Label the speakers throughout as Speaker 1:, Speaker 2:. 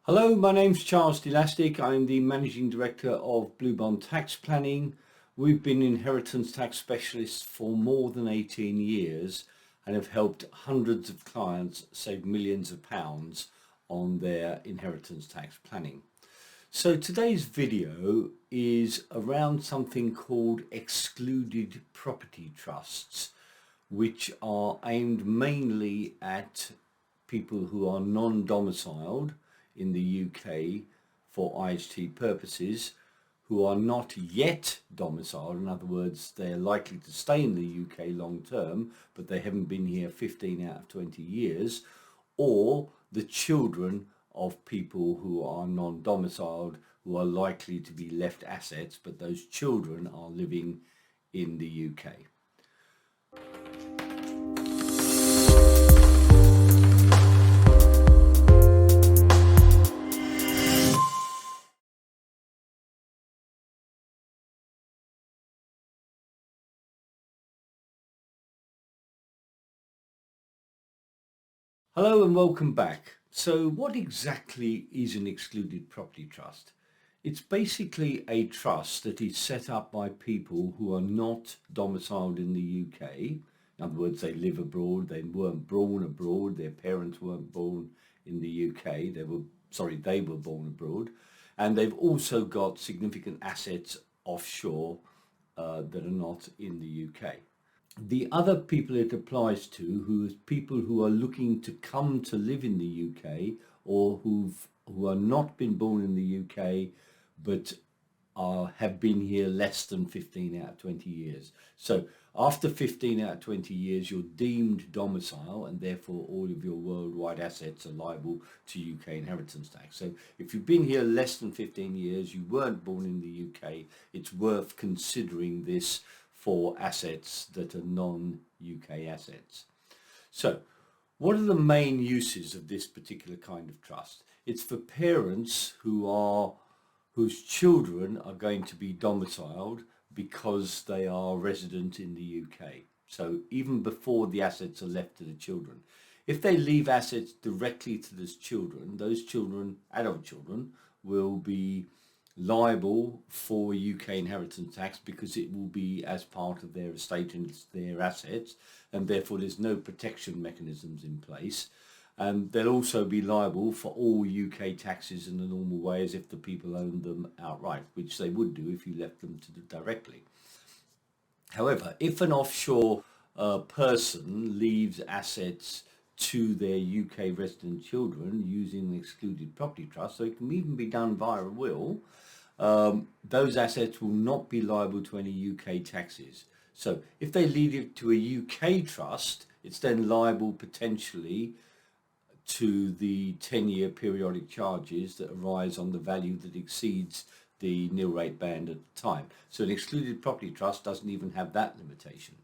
Speaker 1: Hello, my name's Charles Lastic. I'm the Managing Director of Blue Bond Tax Planning. We've been inheritance tax specialists for more than 18 years and have helped hundreds of clients save millions of pounds on their inheritance tax planning. So today's video is around something called excluded property trusts, which are aimed mainly at people who are non-domiciled in the UK for IHT purposes, who are not yet domiciled. In other words, they're likely to stay in the UK long term, but they haven't been here 15 out of 20 years, or the children of people who are non-domiciled, who are likely to be left assets, but those children are living in the UK. Hello and welcome back. So what exactly is an excluded property trust? It's basically a trust that is set up by people who are not domiciled in the UK. In other words, they live abroad, they weren't born abroad, their parents weren't born in the UK, they were born abroad, and they've also got significant assets offshore that are not in the UK. The other people it applies to, who is people who are looking to come to live in the UK, or who are not been born in the UK but have been here less than 15 out of 20 years. So after 15 out of 20 years you're deemed domicile, and therefore all of your worldwide assets are liable to UK inheritance tax. So if you've been here less than 15 years, you weren't born in the UK, it's worth considering this for assets that are non-UK assets. So what are the main uses of this particular kind of trust? It's for parents whose children are going to be domiciled because they are resident in the UK. So even before the assets are left to the children. If they leave assets directly to those children, adult children, will be liable for UK inheritance tax because it will be as part of their estate and their assets, and therefore there's no protection mechanisms in place. They'll also be liable for all UK taxes in the normal way as if the people owned them outright, which they would do if you left them to do directly. However, if an offshore person leaves assets to their UK resident children using an excluded property trust, so it can even be done via a will, those assets will not be liable to any UK taxes. So if they leave it to a UK trust, it's then liable potentially to the 10-year periodic charges that arise on the value that exceeds the nil rate band at the time. So an excluded property trust doesn't even have that limitation.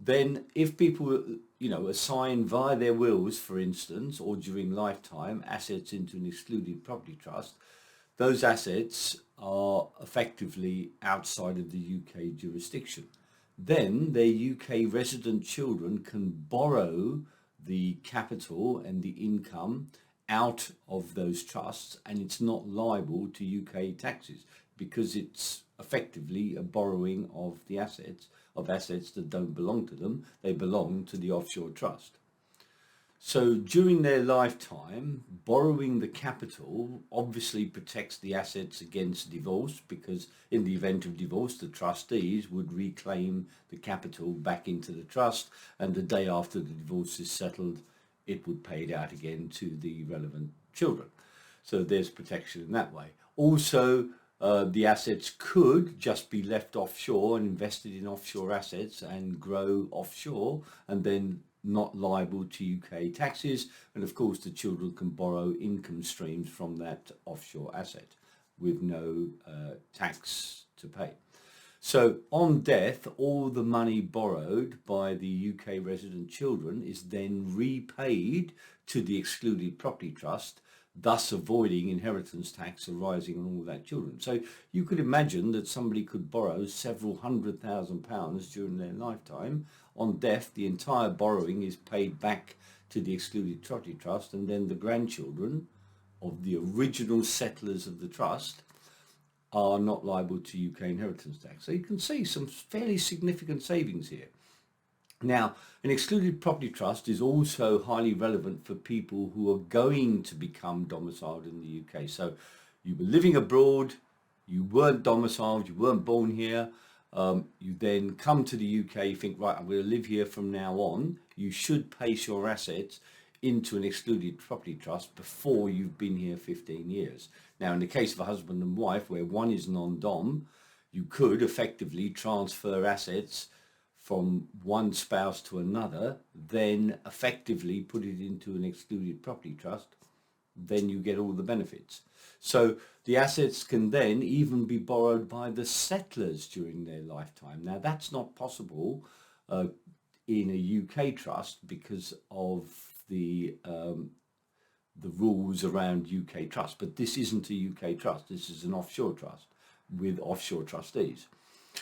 Speaker 1: Then if people, assign via their wills, for instance, or during lifetime, assets into an excluded property trust, those assets are effectively outside of the UK jurisdiction. Then their UK resident children can borrow the capital and the income out of those trusts, and it's not liable to UK taxes because it's effectively a borrowing of the assets that don't belong to them. They belong to the offshore trust. So during their lifetime, borrowing the capital obviously protects the assets against divorce, because in the event of divorce, the trustees would reclaim the capital back into the trust, and the day after the divorce is settled, it would pay it out again to the relevant children. So there's protection in that way. Also, the assets could just be left offshore and invested in offshore assets and grow offshore, and then not liable to UK taxes. And of course the children can borrow income streams from that offshore asset with no tax to pay. So on death, all the money borrowed by the UK resident children is then repaid to the excluded property trust, thus avoiding inheritance tax arising on all that children. So you could imagine that somebody could borrow several £100,000 during their lifetime. On death, the entire borrowing is paid back to the excluded property trust, and then the grandchildren of the original settlers of the trust are not liable to UK inheritance tax. So you can see some fairly significant savings here. Now, an excluded property trust is also highly relevant for people who are going to become domiciled in the UK. So you were living abroad, you weren't domiciled, you weren't born here, you then come to the UK, you think, right, I'm going to live here from now on. You should place your assets into an excluded property trust before you've been here 15 years. Now, in the case of a husband and wife where one is non-dom, you could effectively transfer assets from one spouse to another, then effectively put it into an excluded property trust, then you get all the benefits. So the assets can then even be borrowed by the settlers during their lifetime. Now that's not possible in a UK trust because of the rules around UK trust, but this isn't a UK trust, this is an offshore trust with offshore trustees.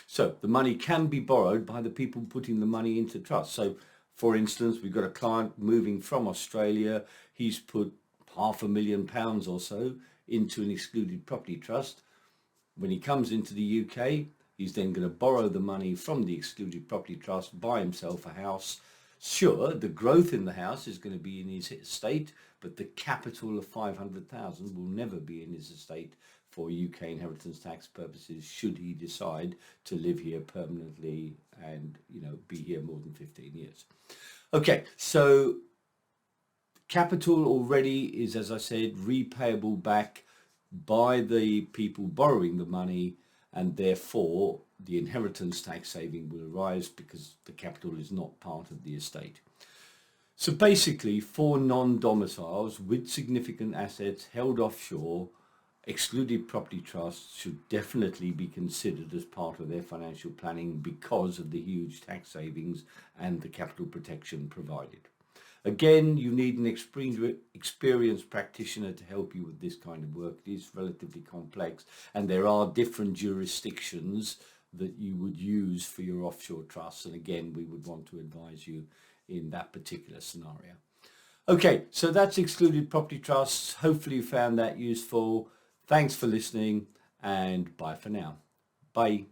Speaker 1: So the money can be borrowed by the people putting the money into trust. So for instance, we've got a client moving from Australia, he's put £500,000 or so into an excluded property trust. When he comes into the UK, he's then going to borrow the money from the excluded property trust, buy himself a house. Sure, the growth in the house is going to be in his estate, but the capital of 500,000 will never be in his estate for UK inheritance tax purposes should he decide to live here permanently and be here more than 15 years. Okay, so capital already is, as I said, repayable back by the people borrowing the money, and therefore the inheritance tax saving will arise because the capital is not part of the estate. So basically, for non-domiciles with significant assets held offshore, excluded property trusts should definitely be considered as part of their financial planning because of the huge tax savings and the capital protection provided. Again, you need an experienced practitioner to help you with this kind of work. It is relatively complex, and there are different jurisdictions that you would use for your offshore trusts. And again, we would want to advise you in that particular scenario. Okay, so that's excluded property trusts. Hopefully you found that useful. Thanks for listening, and bye for now. Bye.